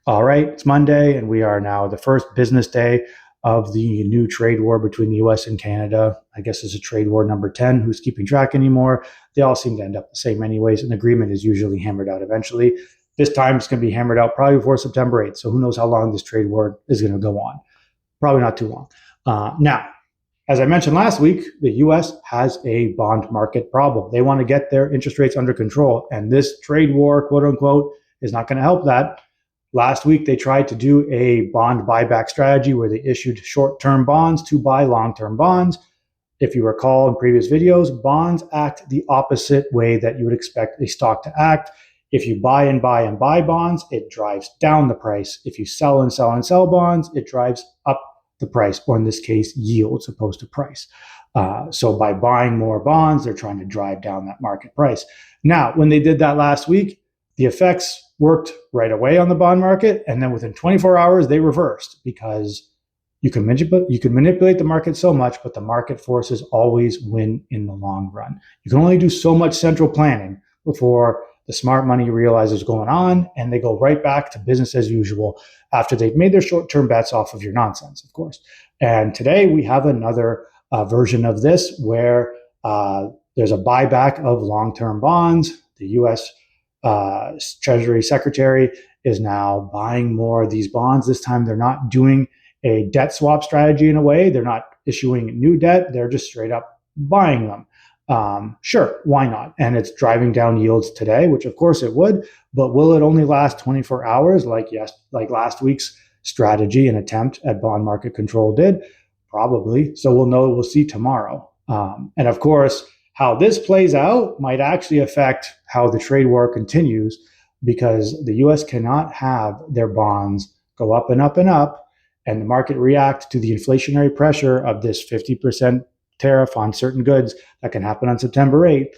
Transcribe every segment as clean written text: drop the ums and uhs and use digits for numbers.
All right, it's Monday, and we are now the first business day of the new trade war between the US and Canada. I guess it's a trade war number 10. Who's keeping track anymore? They all seem to end up the same, anyways. An agreement is usually hammered out eventually. This time it's going to be hammered out probably before September 8th. So who knows how long this trade war is going to go on? Probably not too long. Now, as I mentioned last week, the US has a bond market problem. They want to get their interest rates under control, and this trade war, quote unquote, is not going to help that. Last week, they tried to do a bond buyback strategy where they issued short-term bonds to buy long-term bonds. If you recall in previous videos, bonds act the opposite way that you would expect a stock to act. If you buy and buy and buy bonds, it drives down the price. If you sell and sell and sell bonds, it drives up the price, or in this case, yield, opposed to price. So by buying more bonds, they're trying to drive down that market price. Now, when they did that last week, the effects worked right away on the bond market, and then within 24 hours, they reversed because you can manipulate the market so much, but the market forces always win in the long run. You can only do so much central planning before the smart money realizes what's going on, and they go right back to business as usual after they've made their short-term bets off of your nonsense, of course. And today we have another version of this where there's a buyback of long-term bonds. The US Treasury Secretary is now buying more of these bonds. This time they're not doing a debt swap strategy in a way. They're not issuing new debt. They're just straight up buying them. Sure, why not? And it's driving down yields today, which of course it would, but will it only last 24 hours like last week's strategy and attempt at bond market control did? Probably. So we'll see tomorrow. And of course, how this plays out might actually affect how the trade war continues, because the US cannot have their bonds go up and up and up and the market react to the inflationary pressure of this 50% tariff on certain goods that can happen on September 8th,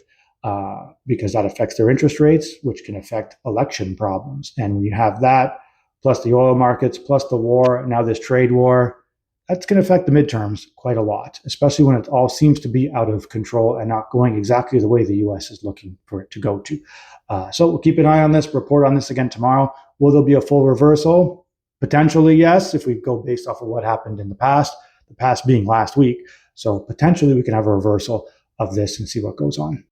because that affects their interest rates, which can affect election problems. And when you have that, plus the oil markets, plus the war, now this trade war, that's going to affect the midterms quite a lot, especially when it all seems to be out of control and not going exactly the way the US is looking for it to go to. So we'll keep an eye on this, report on this again tomorrow. Will there be a full reversal? Potentially, yes, if we go based off of what happened in the past being last week. So potentially we can have a reversal of this and see what goes on.